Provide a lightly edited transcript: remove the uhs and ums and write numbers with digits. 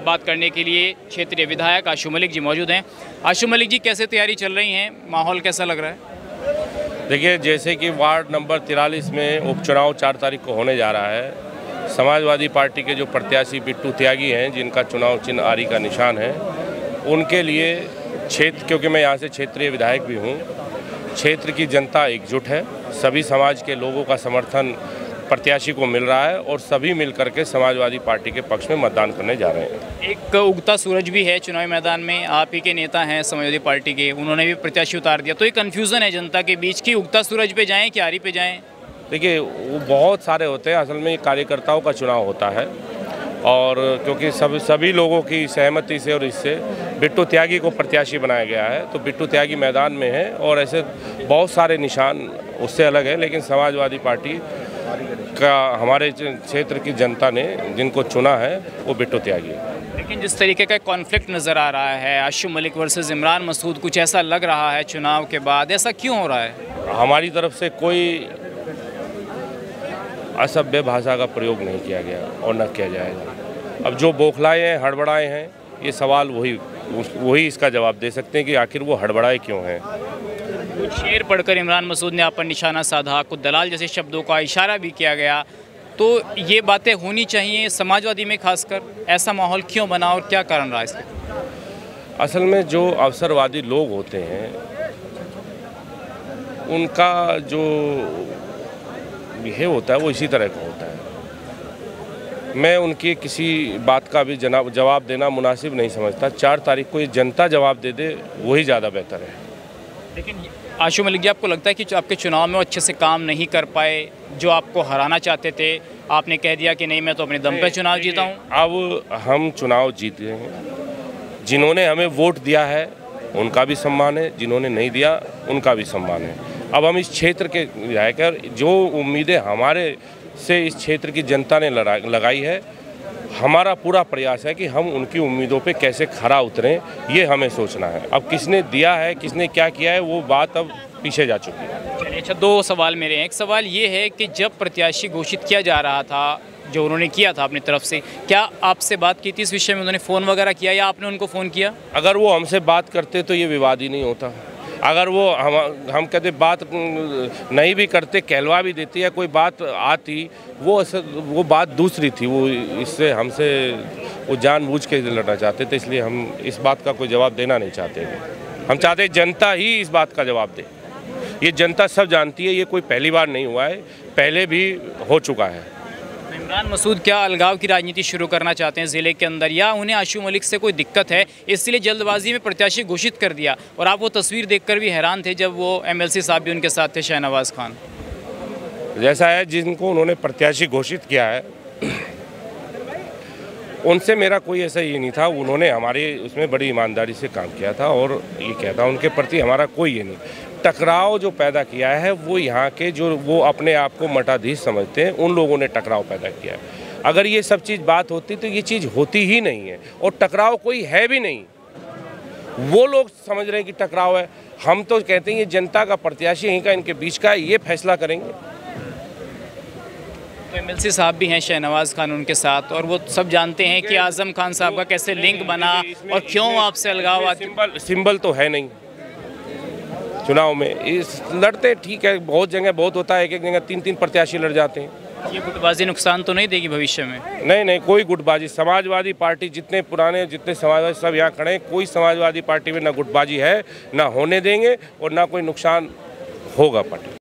बात करने के लिए क्षेत्रीय विधायक आशु मलिक जी मौजूद हैं। आशु मलिक जी, कैसे तैयारी चल रही हैं, माहौल कैसा लग रहा है? देखिए, जैसे कि वार्ड नंबर 43 में उपचुनाव 4 तारीख को होने जा रहा है। समाजवादी पार्टी के जो प्रत्याशी बिट्टू त्यागी हैं, जिनका चुनाव चिन्ह आरी का निशान है, उनके लिए क्षेत्र, क्योंकि मैं यहाँ से क्षेत्रीय विधायक भी हूँ, क्षेत्र की जनता एकजुट है। सभी समाज के लोगों का समर्थन प्रत्याशी को मिल रहा है और सभी मिलकर के समाजवादी पार्टी के पक्ष में मतदान करने जा रहे हैं। एक उगता सूरज भी है चुनावी मैदान में, आप ही के नेता हैं समाजवादी पार्टी के, उन्होंने भी प्रत्याशी उतार दिया, तो ये कन्फ्यूज़न है जनता के बीच कि उगता सूरज पे जाएं कि आरी पे जाएं। देखिए, वो बहुत सारे होते हैं, असल में कार्यकर्ताओं का चुनाव होता है और क्योंकि सभी लोगों की सहमति से और इससे बिट्टू त्यागी को प्रत्याशी बनाया गया है, तो बिट्टू त्यागी मैदान में है और ऐसे बहुत सारे निशान उससे अलग है, लेकिन समाजवादी पार्टी का हमारे क्षेत्र की जनता ने जिनको चुना है वो बिट्टू त्यागी है। लेकिन जिस तरीके का कॉन्फ्लिक्ट नज़र आ रहा है, आशु मलिक वर्सेस इमरान मसूद, कुछ ऐसा लग रहा है चुनाव के बाद, ऐसा क्यों हो रहा है? हमारी तरफ से कोई असभ्य भाषा का प्रयोग नहीं किया गया और न किया जाएगा। अब जो बौखलाए हैं, हड़बड़ाए हैं, ये सवाल वही इसका जवाब दे सकते हैं कि आखिर वो हड़बड़ाए क्यों हैं। शेर पढ़कर इमरान मसूद ने आप पर निशाना साधा, कुछ दलाल जैसे शब्दों का इशारा भी किया गया, तो ये बातें होनी चाहिए समाजवादी में खासकर, ऐसा माहौल क्यों बना और क्या कारण रहा इसके? असल में जो अवसरवादी लोग होते हैं उनका जो बिहेव होता है वो इसी तरह का होता है। मैं उनकी किसी बात का भी जवाब देना मुनासिब नहीं समझता। 4 तारीख को ये जनता जवाब दे दे, वही ज़्यादा बेहतर है। लेकिन आशु मलिक जी, आपको लगता है कि आपके चुनाव में वो अच्छे से काम नहीं कर पाए, जो आपको हराना चाहते थे, आपने कह दिया कि नहीं मैं तो अपने दम पे चुनाव जीता हूँ? अब हम चुनाव जीते हैं, जिन्होंने हमें वोट दिया है उनका भी सम्मान है, जिन्होंने नहीं दिया उनका भी सम्मान है। अब हम इस क्षेत्र के विधायक हैं, जो उम्मीदें हमारे से इस क्षेत्र की जनता ने लगाई है, हमारा पूरा प्रयास है कि हम उनकी उम्मीदों पे कैसे खरा उतरें, ये हमें सोचना है। अब किसने दिया है, किसने क्या किया है, वो बात अब पीछे जा चुकी है। चलिए, अच्छा, 2 सवाल मेरे हैं। एक सवाल ये है कि जब प्रत्याशी घोषित किया जा रहा था, जो उन्होंने किया था अपनी तरफ से, क्या आपसे बात की थी इस विषय में? उन्होंने फ़ोन वगैरह किया या आपने उनको फ़ोन किया? अगर वो हमसे बात करते तो ये विवाद ही नहीं होता। अगर वो हम कहते बात नहीं भी करते, कहलवा भी देती या कोई बात आती, वो बात दूसरी थी। वो इससे हमसे वो जानबूझ के लड़ना चाहते थे, इसलिए हम इस बात का कोई जवाब देना नहीं चाहते। हम चाहते जनता ही इस बात का जवाब दे। ये जनता सब जानती है, ये कोई पहली बार नहीं हुआ है, पहले भी हो चुका है। इमरान मसूद क्या अलगाव की राजनीति शुरू करना चाहते हैं ज़िले के अंदर, या उन्हें आशु मलिक से कोई दिक्कत है इसलिए जल्दबाजी में प्रत्याशी घोषित कर दिया? और आप वो तस्वीर देखकर भी हैरान थे जब वो MLC साहब भी उनके साथ थे, शाहनवाज खान। जैसा है, जिनको उन्होंने प्रत्याशी घोषित किया है उनसे मेरा कोई ऐसा ये नहीं था। उन्होंने हमारे उसमें बड़ी ईमानदारी से काम किया था और ये कहता उनके प्रति हमारा कोई ये नहीं। टकराव जो पैदा किया है वो यहाँ के जो वो अपने आप को मठाधीश समझते हैं, उन लोगों ने टकराव पैदा किया है। अगर ये सब चीज़ बात होती तो ये चीज़ होती ही नहीं है, और टकराव कोई है भी नहीं। वो लोग समझ रहे हैं कि टकराव है, हम तो कहते हैं ये जनता का प्रत्याशी यहीं का, इनके बीच का, ये फैसला करेंगे। तो MLC साहब भी हैं शाहनवाज खान उनके साथ, और वो सब जानते हैं कि आजम खान साहब का कैसे लिंक बना और क्यों आपसे अलगाव आती। सिंबल तो है नहीं चुनाव में। इस लड़ते ठीक है, बहुत जगह बहुत होता है, एक जगह 3-3 प्रत्याशी लड़ जाते हैं। ये गुटबाजी नुकसान तो नहीं देगी भविष्य में? नहीं, कोई गुटबाजी। समाजवादी पार्टी जितने पुराने जितने समाजवादी सब यहाँ खड़े हैं, कोई समाजवादी पार्टी में ना गुटबाजी है, ना होने देंगे और ना कोई नुकसान होगा पार्टी।